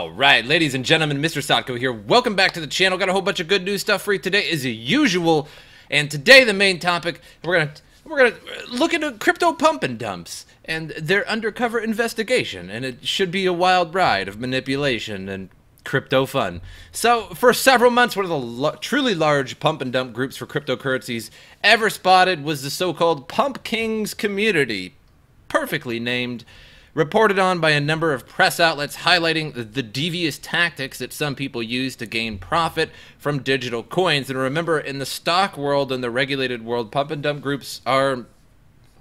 Alright, ladies and gentlemen, MrSotko here. Welcome back to the channel. Got a whole bunch of good news stuff for you today as usual. And today the main topic, we're gonna look into crypto pump and dumps and their undercover investigation. And it should be a wild ride of manipulation and crypto fun. So, for several months, one of the truly large pump and dump groups for cryptocurrencies ever spotted was the so-called Pump Kings community. Perfectly named. Reported on by a number of press outlets highlighting the devious tactics that some people use to gain profit from digital coins. And remember, in the stock world and the regulated world, pump and dump groups are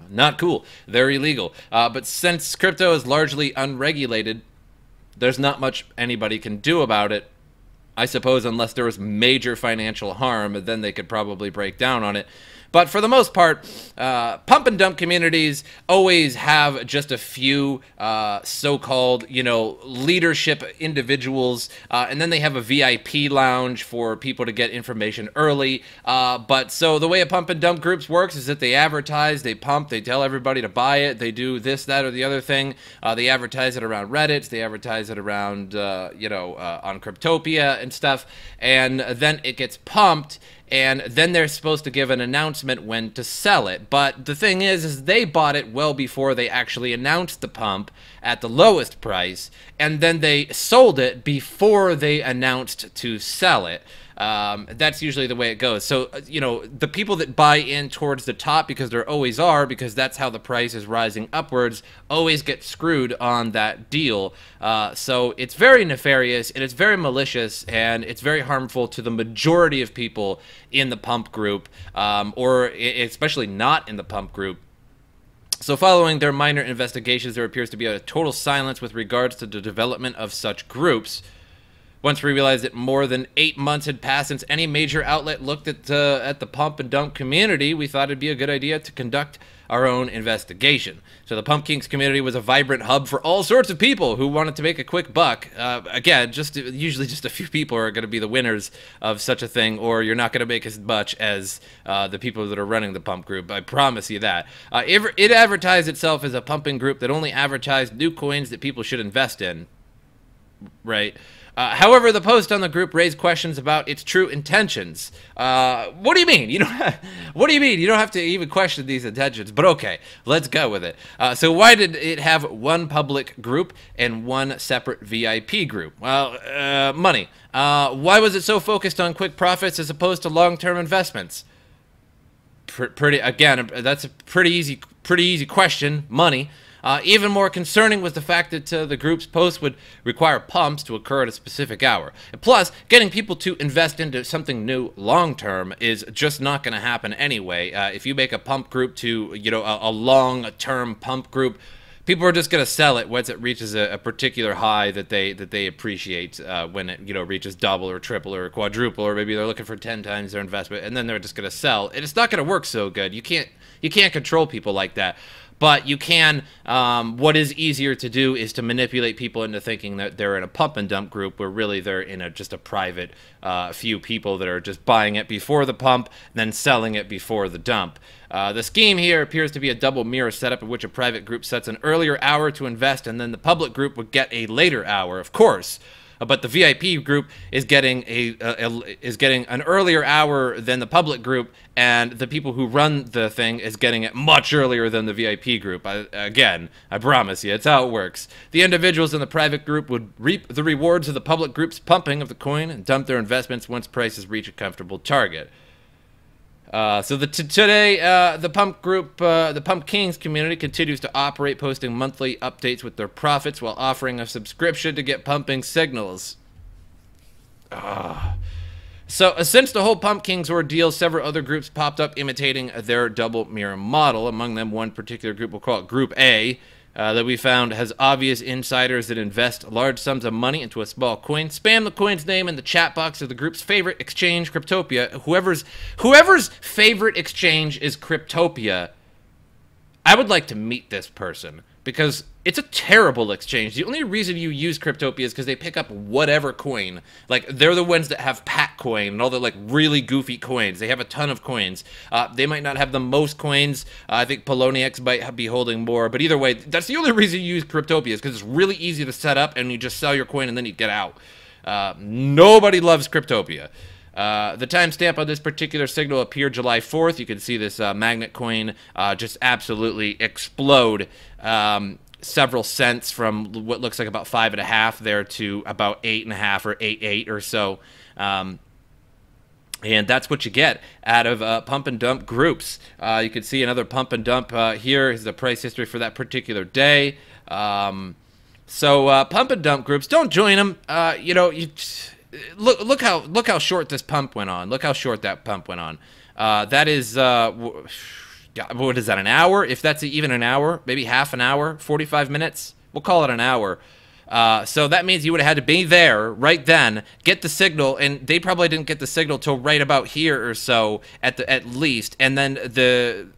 not cool. They're illegal. But since crypto is largely unregulated, there's not much anybody can do about it. I suppose unless there was major financial harm, then they could probably break down on it. But for the most part, pump and dump communities always have just a few so-called, leadership individuals, and then they have a VIP lounge for people to get information early. But so the way a pump and dump groups works is that they advertise, they pump, they tell everybody to buy it, they do this, that, or the other thing. They advertise it around Reddit, they advertise it around, on Cryptopia and stuff, and then it gets pumped. And then they're supposed to give an announcement when to sell it. But the thing is they bought it well before they actually announced the pump at the lowest price. And then they sold it before they announced to sell it. That's usually the way it goes. So, the people that buy in towards the top, because there always are, because that's how the price is rising upwards, always get screwed on that deal. So it's very nefarious, and it's very malicious, and it's very harmful to the majority of people in the pump group, or especially not in the pump group. So following their minor investigations, there appears to be a total silence with regards to the development of such groups. Once we realized that more than 8 months had passed since any major outlet looked at the pump and dump community, we thought it'd be a good idea to conduct our own investigation. So the Pump Kings community was a vibrant hub for all sorts of people who wanted to make a quick buck. Again, usually just a few people are going to be the winners of such a thing, or you're not going to make as much as the people that are running the pump group. I promise you that. It advertised itself as a pumping group that only advertised new coins that people should invest in. Right? However, the post on the group raised questions about its true intentions. What do you mean? What do you mean? You don't have to even question these intentions. But okay, let's go with it. So why did it have one public group and one separate VIP group? Well, money. Why was it so focused on quick profits as opposed to long-term investments? Again, that's a pretty easy question. Money. Even more concerning was the fact that the group's posts would require pumps to occur at a specific hour. And plus, getting people to invest into something new long-term is just not going to happen anyway. If you make a pump group to, a long-term pump group, people are just going to sell it once it reaches a particular high that they appreciate when it, reaches double or triple or quadruple, or maybe they're looking for 10 times their investment, and then they're just going to sell. And it's not going to work so good. You can't control people like that. But you can, what is easier to do is to manipulate people into thinking that they're in a pump and dump group where really they're in just a private few people that are just buying it before the pump, then selling it before the dump. The scheme here appears to be a double mirror setup in which a private group sets an earlier hour to invest, and then the public group would get a later hour, of course. But the VIP group is getting an earlier hour than the public group, and the people who run the thing is getting it much earlier than the VIP group. Again, I promise you, it's how it works. The individuals in the private group would reap the rewards of the public group's pumping of the coin and dump their investments once prices reach a comfortable target. So today, the pump group, the Pump Kings community continues to operate, posting monthly updates with their profits while offering a subscription to get pumping signals. So since the whole Pump Kings ordeal, several other groups popped up imitating their double mirror model. Among them, one particular group, we'll call it Group A, that we found has obvious insiders that invest large sums of money into a small coin, spam the coin's name in the chat box of the group's favorite exchange, Cryptopia. Whoever's favorite exchange is Cryptopia, I would like to meet this person, because it's a terrible exchange. The only reason you use Cryptopia is because they pick up whatever coin. Like, they're the ones that have Pac coin and all the, like, really goofy coins. They have a ton of coins. They might not have the most coins. I think Poloniex might be holding more. But either way, that's the only reason you use Cryptopia, is because it's really easy to set up, and you just sell your coin and then you get out. Nobody loves Cryptopia. The timestamp on this particular signal appeared July 4th. You can see this magnet coin just absolutely explode. Several cents from what looks like about 5.5 there to about 8.5 or 8.8 or so. And that's what you get out of pump and dump groups. You can see another pump and dump here is the price history for that particular day. So pump and dump groups, don't join them. You know, look how short this pump went on. Look how short that pump went on. That is what is that, an hour? If that's even an hour, maybe half an hour, 45 minutes. We'll call it an hour. So that means you would have had to be there right then, get the signal, and they probably didn't get the signal till right about here or so at least. And then the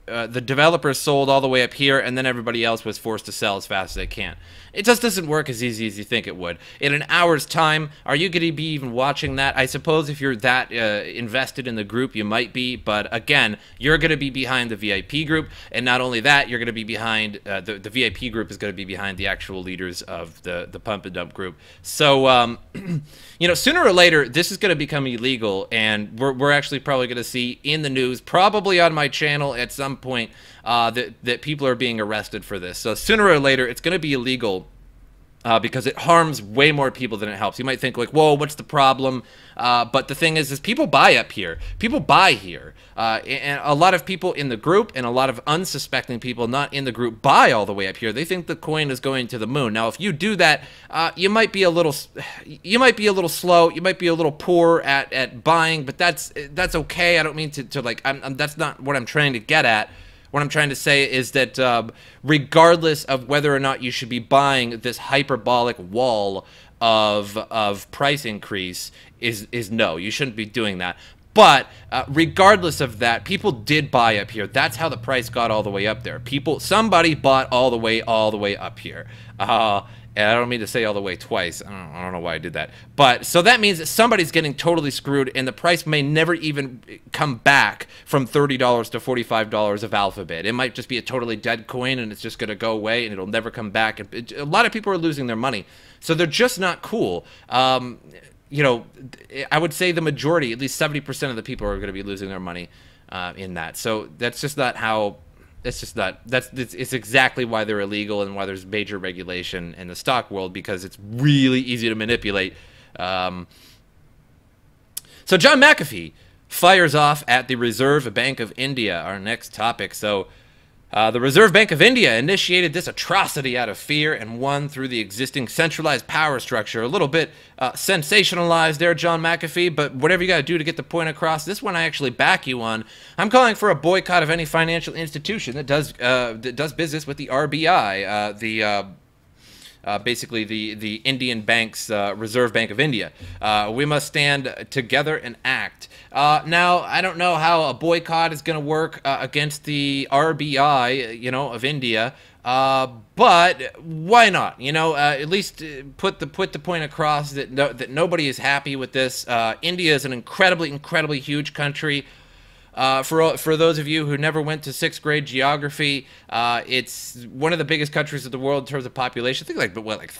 developers sold all the way up here, and then everybody else was forced to sell as fast as they can. It just doesn't work as easy as you think it would. In an hour's time, are you going to be even watching that? I suppose if you're that invested in the group, you might be. But again, you're going to be behind the VIP group. And not only that, you're going to be behind, the VIP group is going to be behind the actual leaders of the pump and dump group. So, you know, sooner or later, this is going to become illegal. And we're actually probably going to see in the news, probably on my channel at some point, that people are being arrested for this. So sooner or later, it's going to be illegal because it harms way more people than it helps. You might think, like, whoa, what's the problem? But the thing is people buy up here. People buy here. And a lot of people in the group and a lot of unsuspecting people not in the group buy all the way up here. They think the coin is going to the moon. Now, if you do that, you might be a little slow. You might be a little poor at buying, but that's okay. I don't mean to like, that's not what I'm trying to get at. What I'm trying to say is that regardless of whether or not you should be buying this hyperbolic wall of price increase is no, you shouldn't be doing that. But regardless of that, people did buy up here. That's how the price got all the way up there. Somebody bought all the way up here. And I don't mean to say all the way twice. I don't know why I did that. But so that means that somebody's getting totally screwed, and the price may never even come back from $30 to $45 of Alphabet. It might just be a totally dead coin, and it's just going to go away, and it'll never come back. And a lot of people are losing their money. So they're just not cool. You know, I would say the majority, at least 70% of the people are going to be losing their money in that. So that's just not how... It's exactly why they're illegal and why there's major regulation in the stock world, because it's really easy to manipulate. So John McAfee fires off at the Reserve Bank of India, our next topic. So the Reserve Bank of India initiated this atrocity out of fear and won through the existing centralized power structure. A little bit sensationalized there, John McAfee, but whatever you got to do to get the point across, this one I actually back you on. I'm calling for a boycott of any financial institution that does business with the RBI, basically the Indian bank's Reserve Bank of India. We must stand together and act. Now, I don't know how a boycott is going to work against the RBI, you know, of India, but why not? You know, at least put the point across that nobody is happy with this. India is an incredibly huge country. For those of you who never went to 6th grade geography, it's one of the biggest countries of the world in terms of population. I think like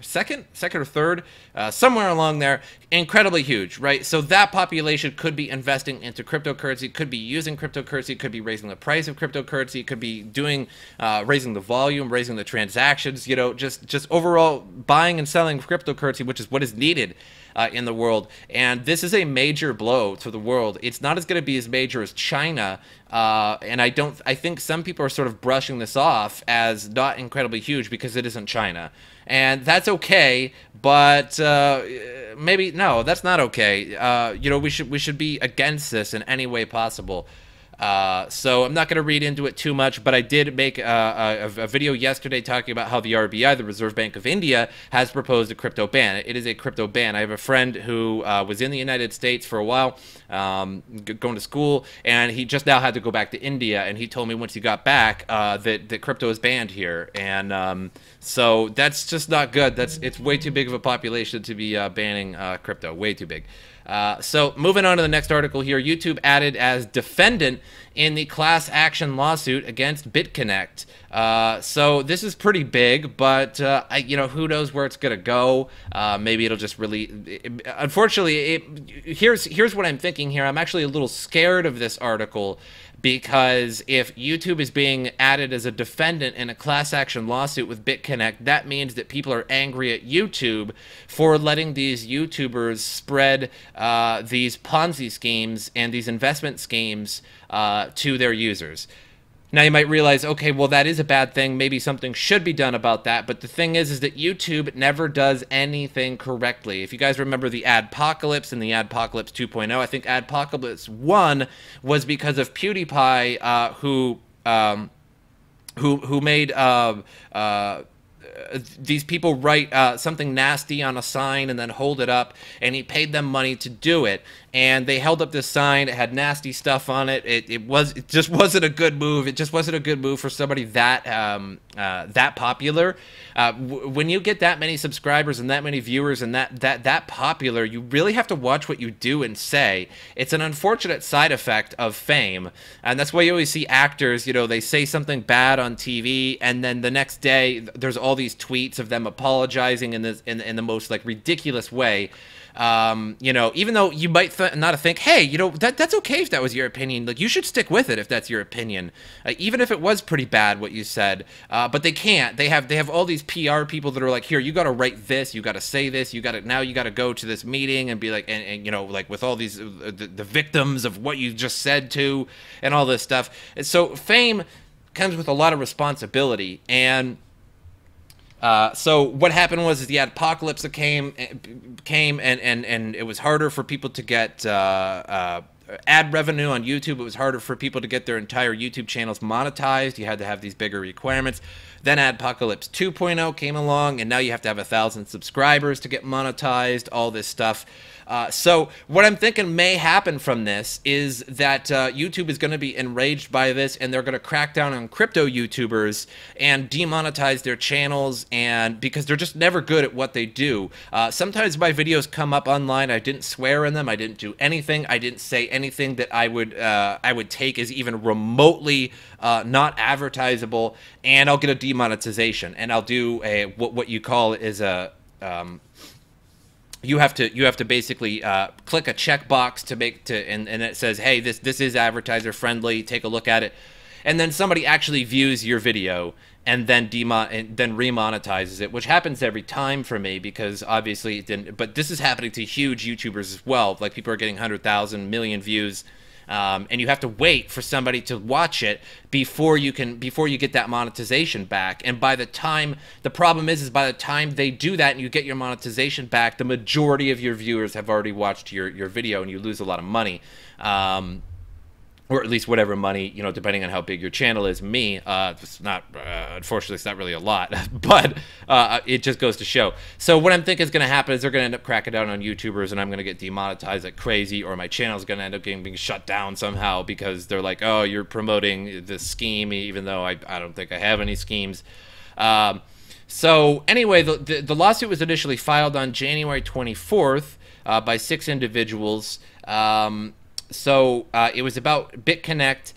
second or third, somewhere along there. Incredibly huge, right? So that population could be investing into cryptocurrency, could be using cryptocurrency, could be raising the price of cryptocurrency, could be doing raising the volume, raising the transactions. You know, just overall buying and selling cryptocurrency, which is what is needed in the world. And this is a major blow to the world. It's not going to be as major as China, and I think some people are sort of brushing this off as not incredibly huge because it isn't China, and that's okay. But maybe no, that's not okay. You know, we should be against this in any way possible. So I'm not going to read into it too much, but I did make a video yesterday talking about how the RBI, the Reserve Bank of India, has proposed a crypto ban. It is a crypto ban. I have a friend who was in the United States for a while, going to school, and he just now had to go back to India, and he told me once he got back that crypto is banned here, and so that's just not good. It's way too big of a population to be banning crypto. Way too big. So moving on to the next article here, YouTube added as defendant in the class action lawsuit against Bitconnect. So this is pretty big, but who knows where it's gonna go? Maybe it'll just really. Unfortunately, here's what I'm thinking here. I'm actually a little scared of this article, because if YouTube is being added as a defendant in a class action lawsuit with Bitconnect, that means that people are angry at YouTube for letting these YouTubers spread these Ponzi schemes and these investment schemes to their users. Now you might realize, okay, well, that is a bad thing. Maybe something should be done about that. But the thing is that YouTube never does anything correctly. If you guys remember the Adpocalypse and the Adpocalypse 2.0, I think Adpocalypse 1 was because of PewDiePie, who made these people write something nasty on a sign and then hold it up, and he paid them money to do it. And they held up this sign. It had nasty stuff on it. It just wasn't a good move. It just wasn't a good move for somebody that that popular. When you get that many subscribers and that many viewers and that popular, you really have to watch what you do and say. It's an unfortunate side effect of fame, and that's why you always see actors. They say something bad on TV, and then the next day there's all these tweets of them apologizing in the most like ridiculous way. Even though you might not think, hey, that's okay if that was your opinion. Like, you should stick with it if that's your opinion, even if it was pretty bad what you said. But they can't. They have all these PR people that are like, here, you got to write this, you got to say this, you got to go to this meeting and be like, and like with all these the victims of what you just said to, and all this stuff. And so fame comes with a lot of responsibility, and so what happened was the Adpocalypse came and it was harder for people to get ad revenue on YouTube. It was harder for people to get their entire YouTube channels monetized. You had to have these bigger requirements. Then Adpocalypse 2.0 came along, and now you have to have 1,000 subscribers to get monetized, all this stuff. So what I'm thinking may happen from this is that YouTube is going to be enraged by this, and they're going to crack down on crypto YouTubers and demonetize their channels, and because they're just never good at what they do. Sometimes my videos come up online, I didn't swear in them, I didn't do anything, I didn't say anything that I would take as even remotely not advertisable, and I'll get a demonetization, and I'll do a what you call is a you have to basically click a checkbox and it says, hey, this is advertiser friendly, take a look at it, and then somebody actually views your video and then remonetizes it, which happens every time for me, because obviously it didn't. But this is happening to huge YouTubers as well. Like, people are getting 100,000 million views. And you have to wait for somebody to watch it before you get that monetization back. And by the time, the problem is by the time they do that and you get your monetization back, the majority of your viewers have already watched your video, and you lose a lot of money. Or at least whatever money, depending on how big your channel is. It's not, unfortunately, it's not really a lot, but it just goes to show. So what I'm thinking is going to happen is they're going to end up cracking down on YouTubers, and I'm going to get demonetized like crazy, or my channel is going to end up being shut down somehow, because they're like, oh, you're promoting this scheme, even though I don't think I have any schemes. So anyway, the lawsuit was initially filed on January 24th by 6 individuals. So it was about Bitconnect.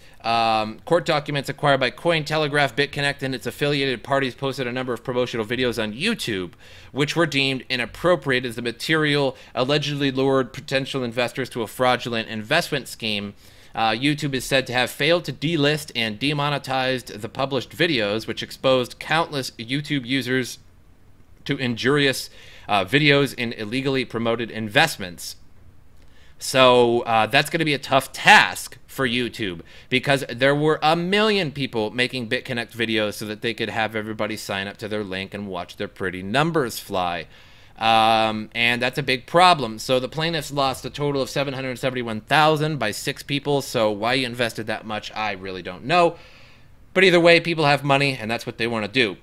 Court documents acquired by Cointelegraph. Bitconnect and its affiliated parties posted a number of promotional videos on YouTube, which were deemed inappropriate as the material allegedly lured potential investors to a fraudulent investment scheme. YouTube is said to have failed to delist and demonetized the published videos, which exposed countless YouTube users to injurious videos in illegally promoted investments. So that's going to be a tough task for YouTube, because there were 1 million people making Bitconnect videos so that they could have everybody sign up to their link and watch their pretty numbers fly. And that's a big problem. So the plaintiffs lost a total of $771,000 by 6 people. So why you invested that much, I really don't know. But either way, people have money, and that's what they want to do.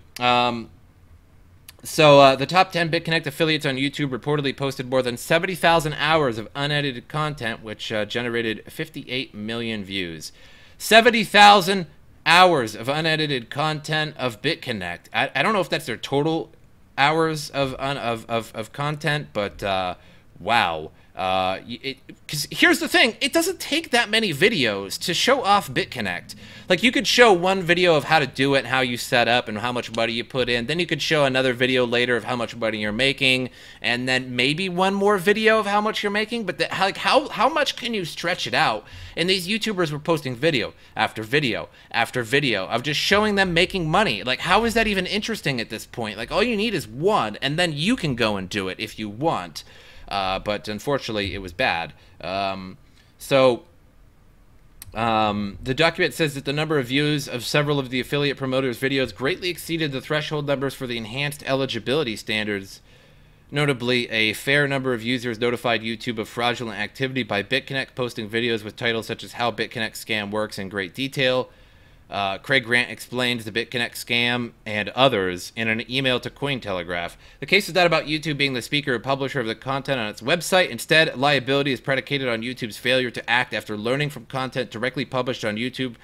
So the top 10 Bitconnect affiliates on YouTube reportedly posted more than 70,000 hours of unedited content, which generated 58 million views. 70,000 hours of unedited content of Bitconnect. I don't know if that's their total hours of content, but wow. Because here's the thing, it doesn't take that many videos to show off Bitconnect. Like, you could show one video of how to do it, how you set up, and how much money you put in. Then you could show another video later of how much money you're making, and then maybe one more video of how much you're making. But like, how much can you stretch it out? And these YouTubers were posting video after video after video of just showing them making money. Like, how is that even interesting at this point? Like, all you need is one, and then you can go and do it if you want. But unfortunately, it was bad. The document says that the number of views of several of the affiliate promoters' videos greatly exceeded the threshold numbers for the enhanced eligibility standards. Notably, a fair number of users notified YouTube of fraudulent activity by Bitconnect, posting videos with titles such as How Bitconnect Scam Works in great detail. Craig Grant explains the Bitconnect scam and others in an email to Cointelegraph. The case is not about YouTube being the speaker or publisher of the content on its website. Instead, liability is predicated on YouTube's failure to act after learning from content directly published on YouTube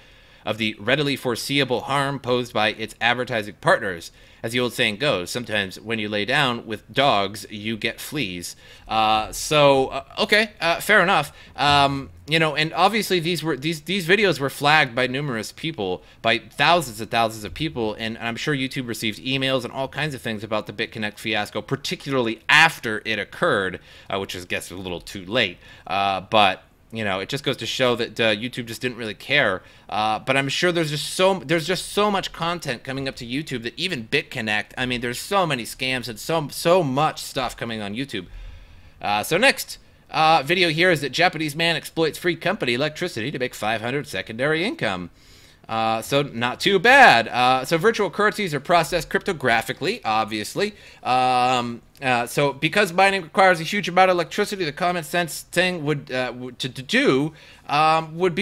of the readily foreseeable harm posed by its advertising partners. As the old saying goes, sometimes when you lay down with dogs, you get fleas. Okay, fair enough. You know, and obviously these videos were flagged by numerous people, by thousands and thousands of people, and I'm sure YouTube received emails and all kinds of things about the Bitconnect fiasco, particularly after it occurred, which is, I guess, a little too late. But you know, it just goes to show that YouTube just didn't really care. But I'm sure there's just so much content coming up to YouTube that even Bitconnect, I mean, there's so many scams and so much stuff coming on YouTube. So next video here is that Japanese man exploits free company electricity to make 500 secondary income. So not too bad. So virtual currencies are processed cryptographically, obviously. So because mining requires a huge amount of electricity, the common sense thing would be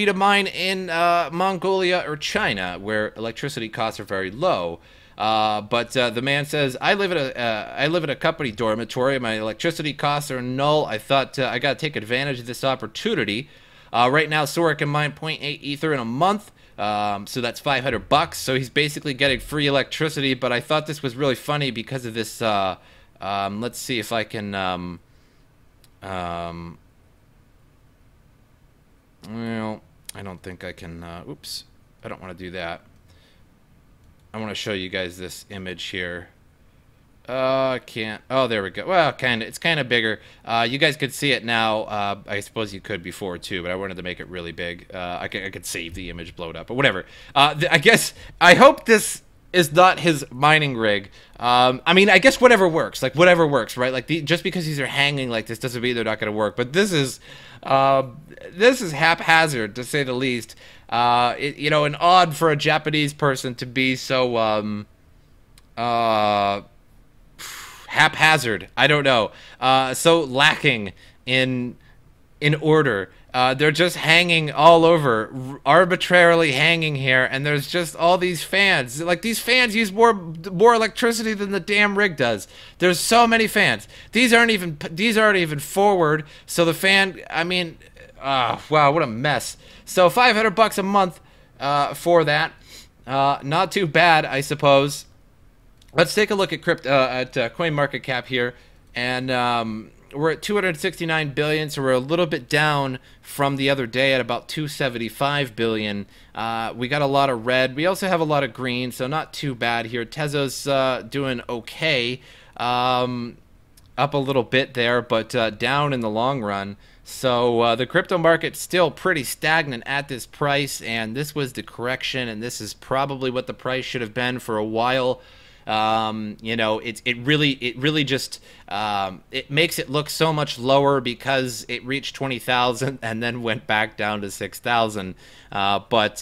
to mine in Mongolia or China, where electricity costs are very low. But the man says, I live in a company dormitory. My electricity costs are null. I thought I got to take advantage of this opportunity. Right now, Sora can mine 0.8 ether in a month. So that's $500. So he's basically getting free electricity. But I thought this was really funny because of this. Let's see if I can. Well, I don't think I can. Oops, I don't want to do that. I want to show you guys this image here. I can't. Oh, there we go. Well, it's kind of bigger. You guys could see it now. I suppose you could before too, but I wanted to make it really big. I could save the image, blow it up, but whatever. I hope this is not his mining rig. I mean, I guess whatever works. Like whatever works, right? Like just because these are hanging like this doesn't mean they're not going to work. But this is haphazard to say the least. You know, and odd for a Japanese person to be so haphazard. I don't know. So lacking in order. They're just hanging all over, arbitrarily hanging here, and there's just all these fans. Like, these fans use more electricity than the damn rig does. There's so many fans. These aren't even forward. So the fan, I mean, wow, what a mess. So $500 a month for that. Not too bad, I suppose. Let's take a look at CoinMarketCap here, and we're at 269 billion, so we're a little bit down from the other day at about 275 billion. We got a lot of red. We also have a lot of green, so not too bad here. Tezo's doing okay, up a little bit there, but down in the long run. So the crypto market's still pretty stagnant at this price, and this was the correction, and this is probably what the price should have been for a while. You know, it really just it makes it look so much lower because it reached 20,000 and then went back down to 6,000. But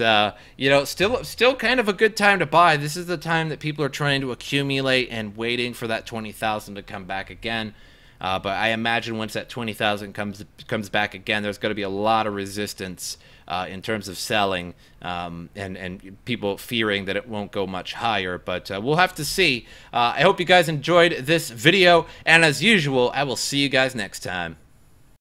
you know, still kind of a good time to buy. This is the time that people are trying to accumulate and waiting for that 20,000 to come back again. But I imagine once that 20,000 comes back again, there's going to be a lot of resistance in terms of selling, and people fearing that it won't go much higher. But we'll have to see. I hope you guys enjoyed this video, and as usual, I will see you guys next time.